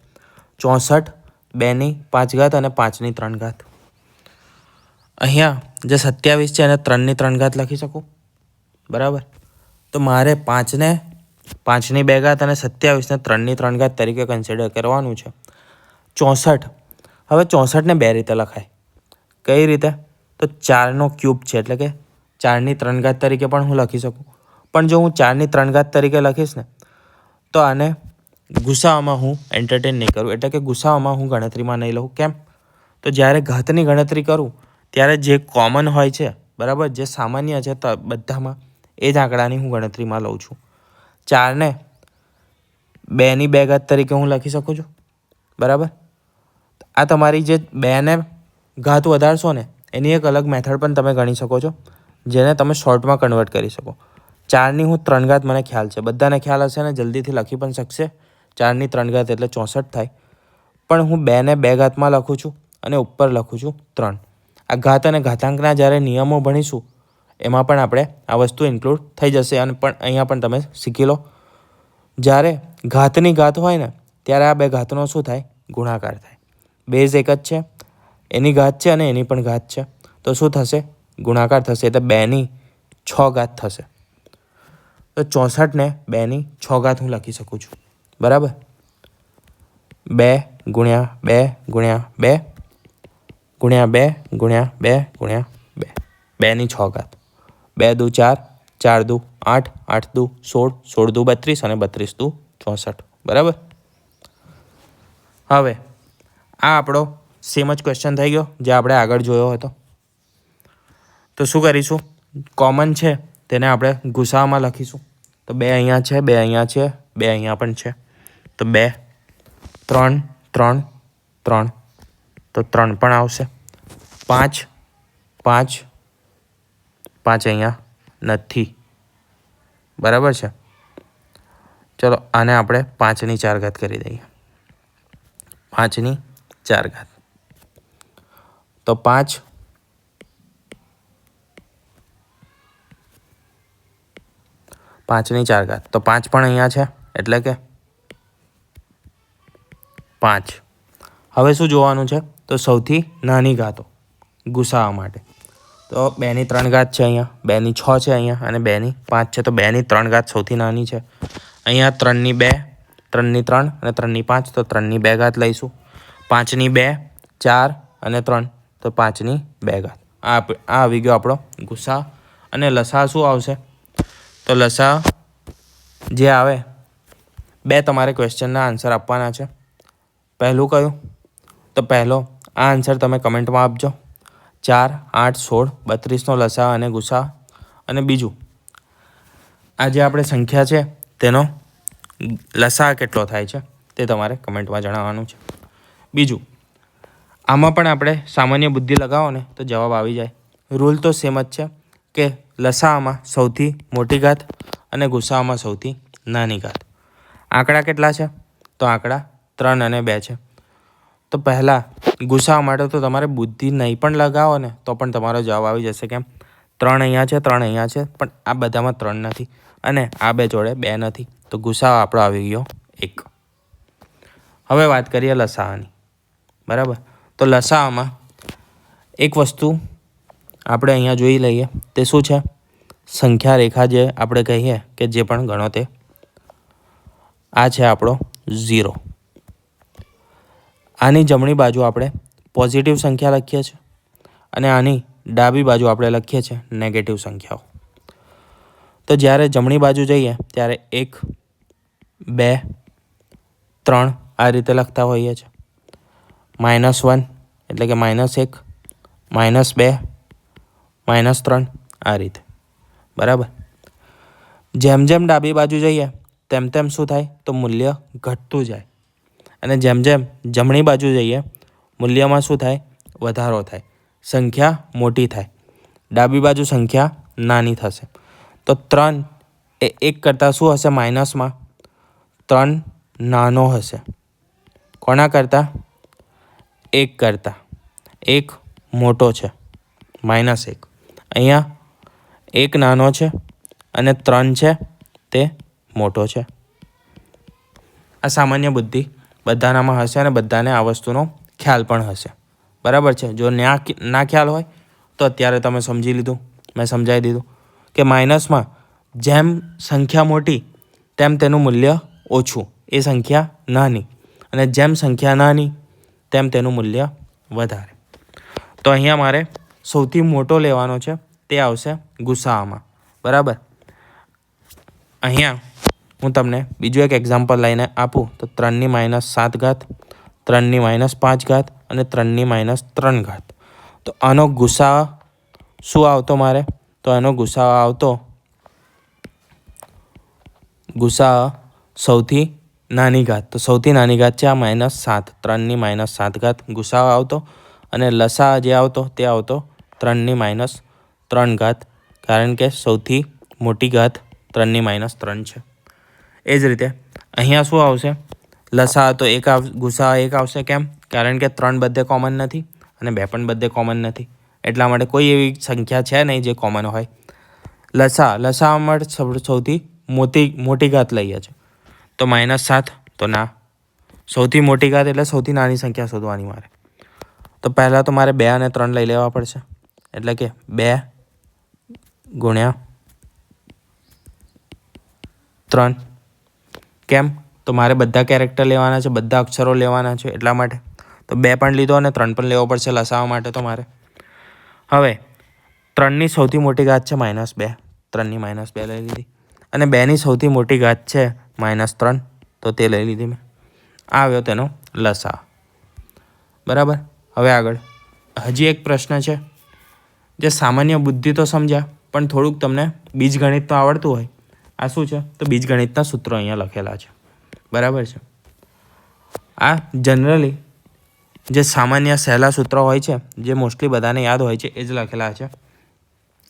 64, 2ની 5 ઘાત અને 5ની 3 ઘાત. અહીંયા જે 27 છે એને 3ની 3 ઘાત લખી શકું, બરાબર. તો મારે 5ની 2 ઘાત અને 27ને 3ની 3 ઘાત તરીકે કન્સિડર કરવાનું છે. 64, હવે 64ને 2 રીતે લખાય. કઈ રીતે? તો 4નો ક્યુબ છે એટલે કે 4ની 3 ઘાત તરીકે પણ હું લખી શકું. પણ જો હું 4ની 3 ઘાત તરીકે લખીશ ને તો આને ગુસાઅમાં હું એન્ટરટેન નહીં કરું, એટલે કે ગુસાઅમાં હું ગણતરીમાં નહીં લઉં. કેમ? તો જ્યારે ઘાતની ગણતરી કરું ત્યારે જે કોમન હોય છે, બરાબર, જે સામાન્ય છે બધામાં, એ જ આંકડાની હું ગણતરીમાં લઉં છું. 4ને 2ની 2 ઘાત તરીકે હું લખી શકું છું, બરાબર. આ તમારી જે 2ને ઘાત વધારશો ને એની એક અલગ મેથડ પણ તમે ગણી શકો છો, જેને તમે શોર્ટમાં કન્વર્ટ કરી શકો. 4ની હું 3 ઘાત મને ખ્યાલ છે, બધાને ખ્યાલ હશે ને જલ્દીથી લખી પણ શકશે. 4ની 3 ઘાત એટલે 64 થાય. પણ હું 2ને 2 ઘાતમાં લખું છું અને ઉપર લખું છું 3. આ ઘાત અને ઘાતાંકના જ્યારે નિયમો ભણીશું એમાં પણ આપણે આ વસ્તુ ઇન્ક્લુડ થઈ જશે. અને પણ અહીંયા પણ તમે શીખી લો, જ્યારે ઘાતની ઘાત હોય ને ત્યારે આ બે ઘાતનો શું થાય? ગુણાકાર થાય. બેઝ એક જ છે, એની ઘાત છે અને એની પણ ઘાત છે, તો શું થશે? ગુણાકાર થશે, એટલે 2ની 6 ઘાત થશે. તો 64ને 2ની 6 ઘાત હું લખી શકું છું, બરાબર. 2 ગુણ્યા 2 ગુણ્યા 2 ગુણ્યા 2 ગુણ્યા 2 ગુણ્યા 2, 2ની 6 ઘાત. 2 દુ 4, 4 દુ 8, 8 દુ 16, 16 દુ 32 અને 32 દુ 64, બરાબર. હવે આ આપણો સેમ જ ક્વેશ્ચન થઈ ગયો જે આપણે આગળ જોયો હતો. તો શું કરીશું? કોમન છે તેને આપણે ગુસાઅમાં લખીશું. તો 2 અહીંયા છે, 2 અહીંયા છે, 2 અહીંયા પણ છે, તો 2 3 3 3, તો 3 પણ આવશે. 5 5 5 અહીંયા નથી, બરાબર છે. ચલો આને આપણે 5ની 4 ઘાત કરી દઈએ. 5ની 4 ઘાત, તો 5 5ની 4 ઘાત, તો 5 પણ અહીંયા છે એટલે કે 5. હવે શું જોવાનું છે? તો સૌથી નાની ઘાતો ગુસાઅ માટે. તો 2ની 3 ઘાત છે અહીંયા, 2ની 6 છે અહીંયા અને 2ની 5 છે, તો 2ની 3 ઘાત સૌથી નાની છે. અહીંયા 3ની 2, 3 ની 3 અને 3 ની 5 તો 3 ની 2 ઘાત લઈશું. 5 ની 2, 4 અને 3 તો 5 ની 2 ઘાત. આ આવી ગયો આપણો ગુસા. અને લસા શું આવશે? તો લસા જે આવે 2 તમારે ક્વેશ્ચનના આન્સર આપવાના છે. પહેલું કયું? તો પહેલો આ આન્સર તમે કમેન્ટમાં આપજો. 4, 8, 16, 32નો લસા અને ગુસા. અને બીજું આ જે આપણે સંખ્યા છે તેનો લસા કેટલો થાય છે તે તમારે કમેન્ટમાં જણાવવાનું છે. બીજું આમાં પણ આપણે સામાન્ય બુદ્ધિ લગાવો ને તો જવાબ આવી જાય. રૂલ તો સેમ જ છે કે લસામાં સૌથી મોટી ઘાત અને ગુસામાં સૌથી નાની ઘાત. આંકડા કેટલા છે? તો આંકડા 3 અને 2 છે. તો પહેલાં ગુસા માટે તો તમારે બુદ્ધિ નહીં પણ લગાવો ને તો પણ તમારો જવાબ આવી જશે. કેમ? 3 અહીંયા છે, 3 અહીંયા છે, પણ આ બધામાં 3 નથી અને આ 2 જોડે 2 નથી. તો ગુસા આપણો આવી ગયો 1. હવે વાત કરીએ લસાની. બરાબર? તો લસામાં એક વસ્તુ આપણે અહીંયા જોઈ લઈએ. તે શું છે? સંખ્યા રેખા જે આપણે કહીએ કે જે પણ ગણો તે. આ છે આપણો 0. આની જમણી બાજુ આપણે પોઝિટિવ સંખ્યા લખીએ છીએ અને આની ડાબી બાજુ આપણે લખીએ છીએ નેગેટિવ સંખ્યાઓ. તો જ્યારે જમણી બાજુ જઈએ ત્યારે 1, 2, 3 આ રીતે લખતા હોઈએ છીએ. -1 એટલે કે -1, -2, -3 આ રીતે. બરાબર? જેમ જેમ ડાબી બાજુ જઈએ તેમ તેમ શું થાય? તો મૂલ્ય ઘટતું જાય. અને જેમ જેમ જમણી બાજુ જઈએ મૂલ્યમાં શું થાય? વધારો થાય. સંખ્યા મોટી થાય. ડાબી બાજુ સંખ્યા નાની થશે. તો 3 એ 1 કરતાં શું હશે? માઇનસમાં 3 નાનો હશે. કોના કરતાં? 1 કરતાં. 1 મોટો છે, -1. અહીંયા 1 નાનો છે અને 3 છે તે મોટો છે. આ સામાન્ય બુદ્ધિ બધાનામાં હશે અને બધાને આ વસ્તુનો ખ્યાલ પણ હશે. બરાબર છે? જો ના ખ્યાલ હોય તો અત્યારે તમે સમજી લીધું, મેં સમજાવી દીધું કે માઇનસમાં જેમ સંખ્યા મોટી તેમ તેનું મૂલ્ય ઓછું, એ સંખ્યા નાની, અને જેમ સંખ્યા નાની તેમ તેનું મૂલ્ય વધારે. તો અહીંયા મારે સૌથી મોટો લેવાનો છે, તે આવશે ગુસાઅમાં. બરાબર? અહીંયા હું તમને બીજું એક એક્ઝામ્પલ લઈને આપું તો 3 ની -7 ઘાત, 3 ની -5 ઘાત અને 3 ની -3 ઘાત. તો આનો ગુસા શું આવતો મારે? તો આનો ગુસા આવતો સૌથી નાની ઘાત. તો સૌથી નાની ઘાત છે આ -7, 3 ની -7 ઘાત ગુસા આવતો. અને લસા જે આવતો તે આવતો 3 ની -3 ઘાત, કારણ કે સૌથી મોટી ઘાત 3 ની -3 છે. એ જ રીતે અહીંયા શું આવશે? લસા તો ગુસા 1 આવશે. કેમ? કારણ કે 3 બધે કોમન નથી અને 2 પણ બધે કોમન નથી. એટલા માટે કોઈ એવી સંખ્યા છે નહીં જે કોમન હોય. લસા માટે સૌથી મોટી ઘાત લઈએ છીએ. તો -7 તો ના. સૌથી મોટી ઘાત એટલે સૌથી નાની સંખ્યા શોધવાની મારે. તો પહેલાં તો મારે 2 અને 3 લઈ લેવા પડશે. એટલે કે 2 ગુણ્યા 3. કેમ? તો મારે બધા કેરેક્ટર લેવાના છે, બધા અક્ષરો લેવાના છે એટલા માટે. તો 2 પણ લીધો અને 3 પણ લેવો પડશે લસાવા માટે તો મારે. હવે 3ની સૌથી મોટી ઘાત છે -2. 3 ની -2 લઈ લીધી. અને 2ની સૌથી મોટી ઘાત છે -3, તો તે લઈ લીધી મેં. આવ્યો તેનો લસા. બરાબર? હવે આગળ હજી એક પ્રશ્ન છે જે સામાન્ય બુદ્ધિ તો સમજ્યા, પણ થોડુંક તમને બીજગણિત તો આવડતું હોય. આ શું છે? તો બીજગણિતના સૂત્રો અહીંયા લખેલા છે. બરાબર છે? આ જનરલી જે સામાન્ય સહેલા સૂત્રો હોય છે, જે મોસ્ટલી બધાને યાદ હોય છે, એ જ લખેલા છે.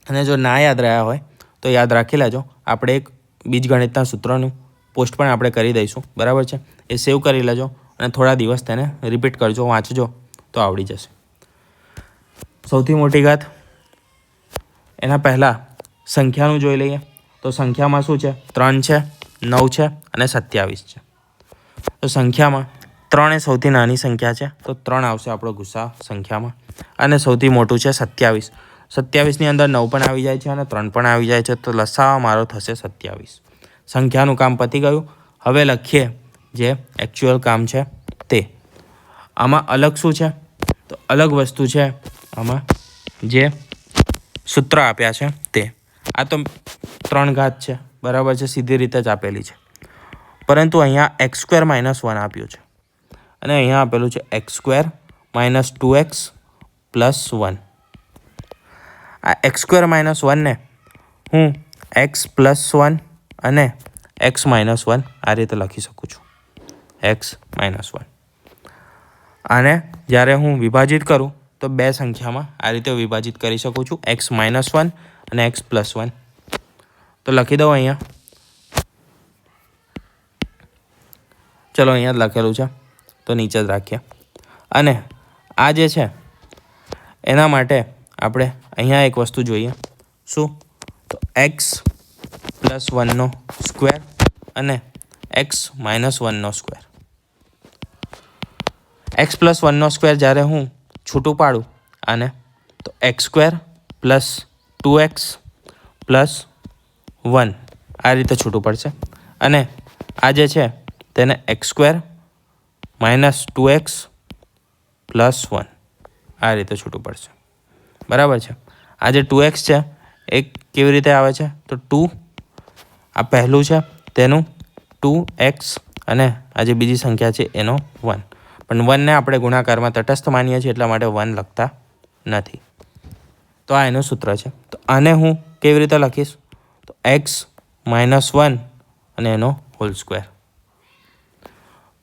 અને જો ના યાદ રહ્યા હોય તો યાદ રાખી લેજો. આપણે એક બીજગણિતના સૂત્રોનું પોસ્ટ પણ આપણે કરી દઈશું. બરાબર છે? એ સેવ કરી લેજો અને થોડા દિવસ તેને રિપીટ કરજો, વાંચજો તો આવડી જશે. સૌથી મોટી ઘાત, એના પહેલાં સંખ્યાનું જોઈ લઈએ. તો સંખ્યામાં શું છે? 3 છે, 9 છે અને 27 છે. તો સંખ્યામાં 3 એ સૌથી નાની સંખ્યા છે, તો 3 આવશે આપણો ગુસા સંખ્યામાં. અને સૌથી મોટું છે 27. 27ની અંદર 9 પણ આવી જાય છે અને 3 પણ આવી જાય છે. તો લસા મારો થશે 27. સંખ્યાનું કામ પતી ગયું. હવે લખીએ જે એકચ્યુઅલ કામ છે તે. આમાં અલગ શું છે? તો અલગ વસ્તુ છે આમાં જે સૂત્ર આપ્યા છે તે. આ તો 3 ઘાત છે, બરાબર છે, સીધી રીતે જ આપેલી છે. પરંતુ અહીંયા x² - 1 આપ્યું છે અને અહીંયા આપેલું છે x² - 2x + 1. આ x² - 1 ને હું x + 1 અને x - 1 આ રીતે લખી શકું છું. x - 1 આને જ્યારે હું વિભાજિત કરું તો બે સંખ્યામાં આ રીતે વિભાજિત કરી શકું છું, x - 1 અને x + 1. તો લખી દઉં અહીંયા. ચલો અહીંયા જ લખેલું છે તો નીચે જ રાખીએ. અને આ જે છે એના માટે આપણે અહીંયા એક વસ્તુ જોઈએ. શું? તો x + 1 સ્ક્વેર અને x - 1 સ્ક્વેર. x + 1 સ્ક્વેર જ્યારે હું છૂટું પાડું આને તો x² + 2x + 1 આ રીતે છૂટું પડશે. અને આ જે છે તેને x² - 2x + 1 આ રીતે છૂટું પડશે, બરાબર છે. આ જે 2x છે એ કેવી રીતે આવે છે? તો 2 આ પહેલું છે તેનું 2x અને આ જે બીજી સંખ્યા છે એનો 1. પણ 1ને આપણે ગુણાકારમાં તટસ્થ માનીએ છીએ એટલા માટે 1 લખતા નથી. તો આ એનું સૂત્ર છે. તો આને હું કેવી રીતે લખીશ? તો x - 1 અને એનો હોલ સ્ક્વેર.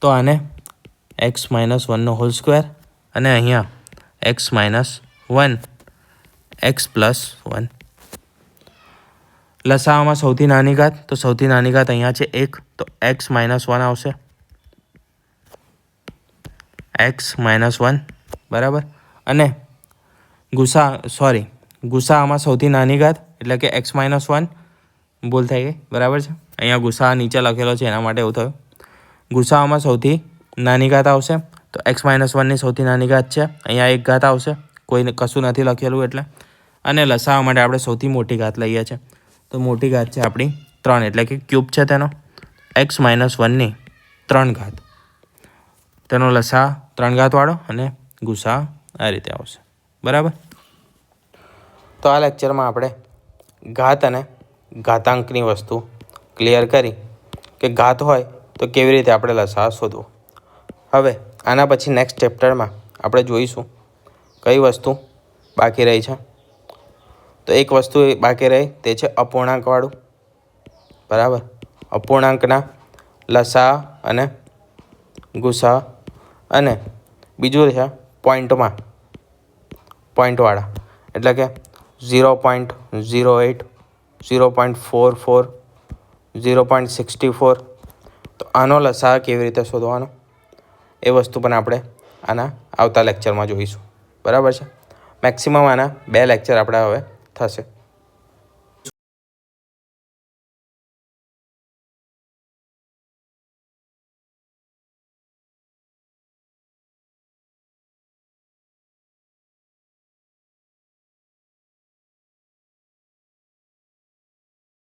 તો આને x - 1 હોલ સ્ક્વેર અને અહીંયા x - 1 x + 1. લસાઅમાં સૌથી નાની ઘાત, તો સૌથી નાની ઘાત અહીંયા છે 1, તો x - 1 આવશે. x - 1 બરાબર. અને ગુસાઅમાં સૌથી નાની ઘાત એટલે કે x - 1 ભૂલ થઈ ગઈ, બરાબર છે. અહીંયા ગુસા નીચે લખેલો છે એના માટે એવું થયું. ગુસાઅમાં સૌથી નાની ઘાત આવશે તો x - 1ની સૌથી નાની ઘાત છે, અહીંયા 1 ઘાત આવશે, કોઈને કશું નથી લખેલું એટલે. અને લસાઅ માટે આપણે સૌથી મોટી ઘાત લઈએ છીએ તો મોટી ઘાત છે આપણી 3 એટલે કે ક્યુબ છે તેનો. x - 1ની 3 ઘાત, તેનો લસા 3 ઘાતવાળો અને ગુસા આ રીતે આવશે, બરાબર. તો આ લેક્ચરમાં આપણે ઘાત અને ઘાતાંકની વસ્તુ ક્લિયર કરી કે ઘાત હોય તો કેવી રીતે આપણે લસા શોધવો. હવે આના પછી નેક્સ્ટ ચેપ્ટરમાં આપણે જોઈશું કઈ વસ્તુ બાકી રહી છે. તો એક વસ્તુ બાકી રહી તે છે અપૂર્ણાંકવાળું, બરાબર. અપૂર્ણાંકના લસા અને ગુસા અને બીજું છે પોઈન્ટવાળા એટલે કે 0.08, 0.44, 0.64. તો આનો લસા કેવી રીતે શોધવાનો એ વસ્તુ પણ આપણે આના આવતા લેક્ચરમાં જોઈશું, બરાબર છે. મેક્સિમમ આના 2 લેક્ચર આપણે હવે થશે.